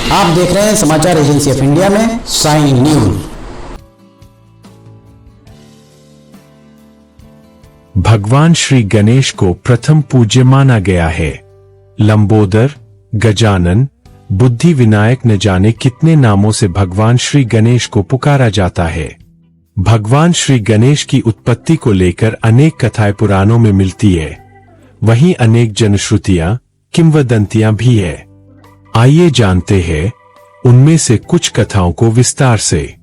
आप देख रहे हैं समाचार एजेंसी ऑफ इंडिया में साइन न्यूज। भगवान श्री गणेश को प्रथम पूज्य माना गया है। लंबोदर, गजानन, बुद्धि विनायक न जाने कितने नामों से भगवान श्री गणेश को पुकारा जाता है। भगवान श्री गणेश की उत्पत्ति को लेकर अनेक कथाएं पुराणों में मिलती है, वहीं अनेक जनश्रुतियां, किंवदंतियां भी है। आइए जानते हैं उनमें से कुछ कथाओं को विस्तार से।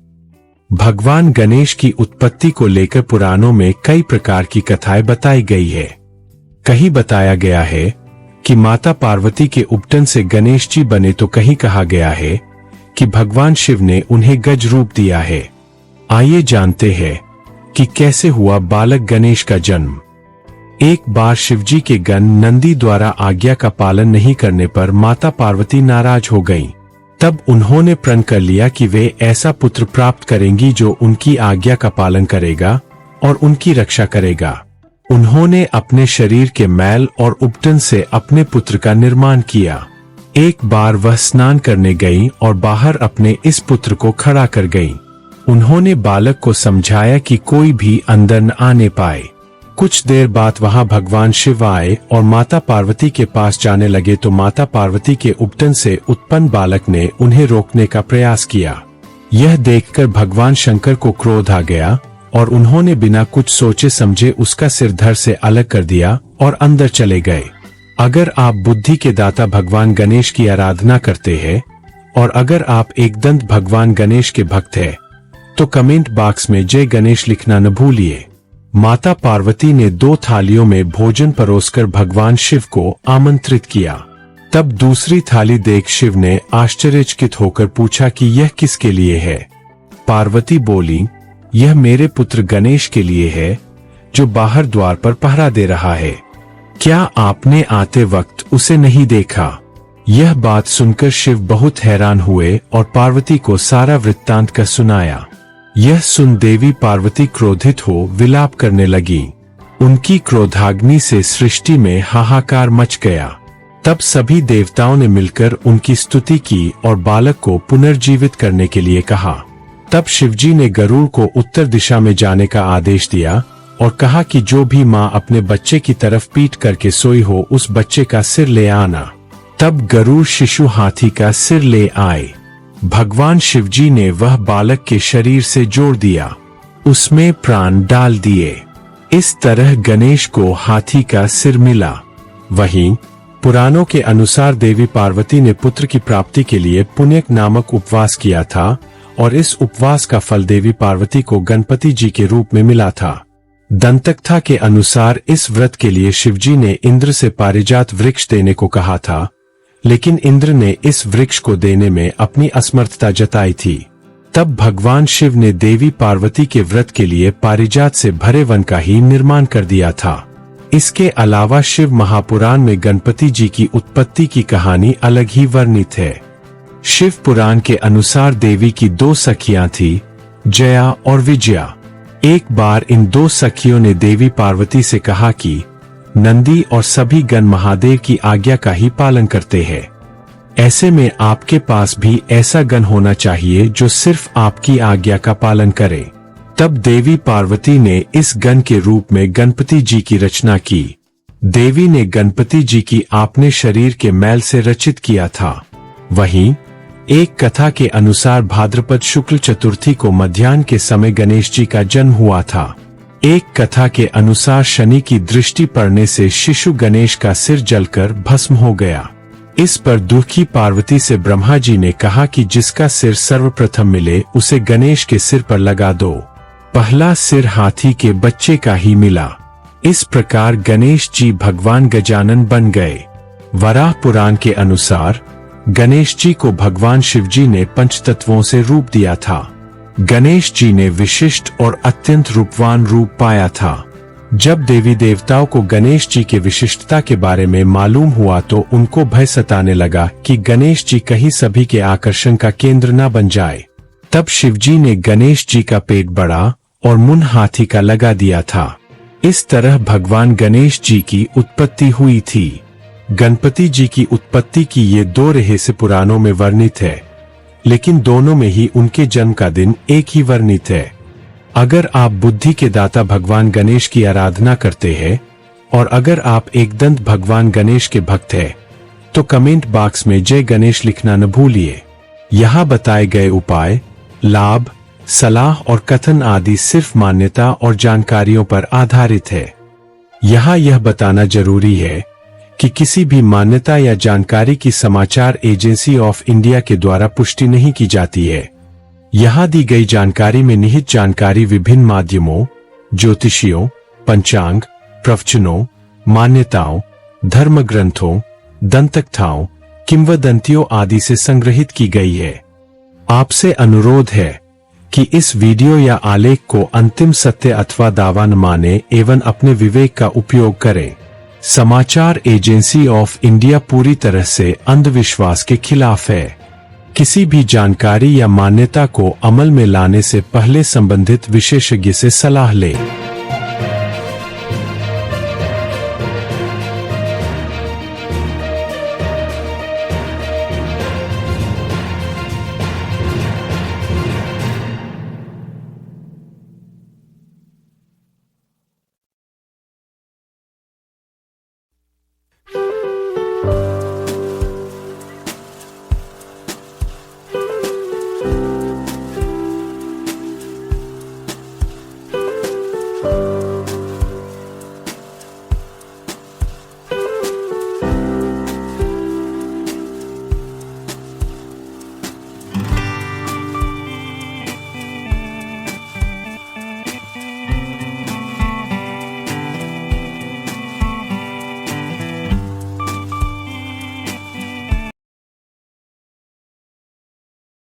भगवान गणेश की उत्पत्ति को लेकर पुराणों में कई प्रकार की कथाएं बताई गई है। कहीं बताया गया है कि माता पार्वती के उपटन से गणेश जी बने, तो कहीं कहा गया है कि भगवान शिव ने उन्हें गज रूप दिया है। आइए जानते हैं कि कैसे हुआ बालक गणेश का जन्म। एक बार शिवजी के गण नंदी द्वारा आज्ञा का पालन नहीं करने पर माता पार्वती नाराज हो गईं। तब उन्होंने प्रण कर लिया कि वे ऐसा पुत्र प्राप्त करेंगी जो उनकी आज्ञा का पालन करेगा और उनकी रक्षा करेगा। उन्होंने अपने शरीर के मैल और उपटन से अपने पुत्र का निर्माण किया। एक बार वह स्नान करने गईं और बाहर अपने इस पुत्र को खड़ा कर गईं। उन्होंने बालक को समझाया कि कोई भी अंदर न आने पाए। कुछ देर बाद वहां भगवान शिव आए और माता पार्वती के पास जाने लगे, तो माता पार्वती के उपटन से उत्पन्न बालक ने उन्हें रोकने का प्रयास किया। यह देखकर भगवान शंकर को क्रोध आ गया और उन्होंने बिना कुछ सोचे समझे उसका सिर धड़ से अलग कर दिया और अंदर चले गए। अगर आप बुद्धि के दाता भगवान गणेश की आराधना करते हैं और अगर आप एकदंत भगवान गणेश के भक्त हैं, तो कमेंट बॉक्स में जय गणेश लिखना न भूलिए। माता पार्वती ने 2 थालियों में भोजन परोसकर भगवान शिव को आमंत्रित किया। तब दूसरी थाली देख शिव ने आश्चर्यचकित होकर पूछा कि यह किसके लिए है। पार्वती बोली, यह मेरे पुत्र गणेश के लिए है, जो बाहर द्वार पर पहरा दे रहा है। क्या आपने आते वक्त उसे नहीं देखा? यह बात सुनकर शिव बहुत हैरान हुए और पार्वती को सारा वृत्तांत कर सुनाया। यह सुन देवी पार्वती क्रोधित हो विलाप करने लगी। उनकी क्रोधाग्नि से सृष्टि में हाहाकार मच गया। तब सभी देवताओं ने मिलकर उनकी स्तुति की और बालक को पुनर्जीवित करने के लिए कहा। तब शिवजी ने गरुड़ को उत्तर दिशा में जाने का आदेश दिया और कहा कि जो भी माँ अपने बच्चे की तरफ पीठ करके सोई हो, उस बच्चे का सिर ले आना। तब गरुड़ शिशु हाथी का सिर ले आए। भगवान शिवजी ने वह बालक के शरीर से जोड़ दिया, उसमें प्राण डाल दिए। इस तरह गणेश को हाथी का सिर मिला। वहीं पुराणों के अनुसार देवी पार्वती ने पुत्र की प्राप्ति के लिए पुण्यक नामक उपवास किया था और इस उपवास का फल देवी पार्वती को गणपति जी के रूप में मिला था। दंतकथा के अनुसार इस व्रत के लिए शिवजी ने इंद्र से पारिजात वृक्ष देने को कहा था, लेकिन इंद्र ने इस वृक्ष को देने में अपनी असमर्थता जताई थी। तब भगवान शिव ने देवी पार्वती के व्रत के लिए पारिजात से भरे वन का ही निर्माण कर दिया था। इसके अलावा शिव महापुराण में गणपति जी की उत्पत्ति की कहानी अलग ही वर्णित है। शिव पुराण के अनुसार देवी की 2 सखियां थी, जया और विजया। एक बार इन 2 सखियों ने देवी पार्वती से कहा कि नंदी और सभी गण महादेव की आज्ञा का ही पालन करते हैं। ऐसे में आपके पास भी ऐसा गण होना चाहिए जो सिर्फ आपकी आज्ञा का पालन करे। तब देवी पार्वती ने इस गण के रूप में गणपति जी की रचना की। देवी ने गणपति जी की अपने शरीर के मैल से रचित किया था। वहीं एक कथा के अनुसार भाद्रपद शुक्ल चतुर्थी को मध्याह्न के समय गणेश जी का जन्म हुआ था। एक कथा के अनुसार शनि की दृष्टि पड़ने से शिशु गणेश का सिर जलकर भस्म हो गया। इस पर दुखी पार्वती से ब्रह्मा जी ने कहा कि जिसका सिर सर्वप्रथम मिले उसे गणेश के सिर पर लगा दो। पहला सिर हाथी के बच्चे का ही मिला। इस प्रकार गणेश जी भगवान गजानन बन गए। वराह पुराण के अनुसार गणेश जी को भगवान शिवजी ने पंचतत्वों से रूप दिया था। गणेश जी ने विशिष्ट और अत्यंत रूपवान रूप पाया था। जब देवी देवताओं को गणेश जी के विशिष्टता के बारे में मालूम हुआ तो उनको भय सताने लगा कि गणेश जी कहीं सभी के आकर्षण का केंद्र न बन जाए। तब शिवजी ने गणेश जी का पेट बड़ा और मुंह हाथी का लगा दिया था। इस तरह भगवान गणेश जी की उत्पत्ति हुई थी। गणपति जी की उत्पत्ति की ये दो रहस्य पुराणों में वर्णित है, लेकिन दोनों में ही उनके जन्म का दिन एक ही वर्णित है। अगर आप बुद्धि के दाता भगवान गणेश की आराधना करते हैं और अगर आप एकदंत भगवान गणेश के भक्त हैं, तो कमेंट बॉक्स में जय गणेश लिखना न भूलिए। यहाँ बताए गए उपाय, लाभ, सलाह और कथन आदि सिर्फ मान्यता और जानकारियों पर आधारित है। यहाँ यह बताना जरूरी है कि किसी भी मान्यता या जानकारी की समाचार एजेंसी ऑफ इंडिया के द्वारा पुष्टि नहीं की जाती है। यहाँ दी गई जानकारी में निहित जानकारी विभिन्न माध्यमों, ज्योतिषियों, पंचांग, प्रवचनों, मान्यताओं, धर्म ग्रंथों, दंतकथाओं, किंवदंतियों आदि से संग्रहित की गई है। आपसे अनुरोध है कि इस वीडियो या आलेख को अंतिम सत्य अथवा दावा न माने एवं अपने विवेक का उपयोग करें। समाचार एजेंसी ऑफ इंडिया पूरी तरह से अंधविश्वास के खिलाफ है। किसी भी जानकारी या मान्यता को अमल में लाने से पहले संबंधित विशेषज्ञ से सलाह लें।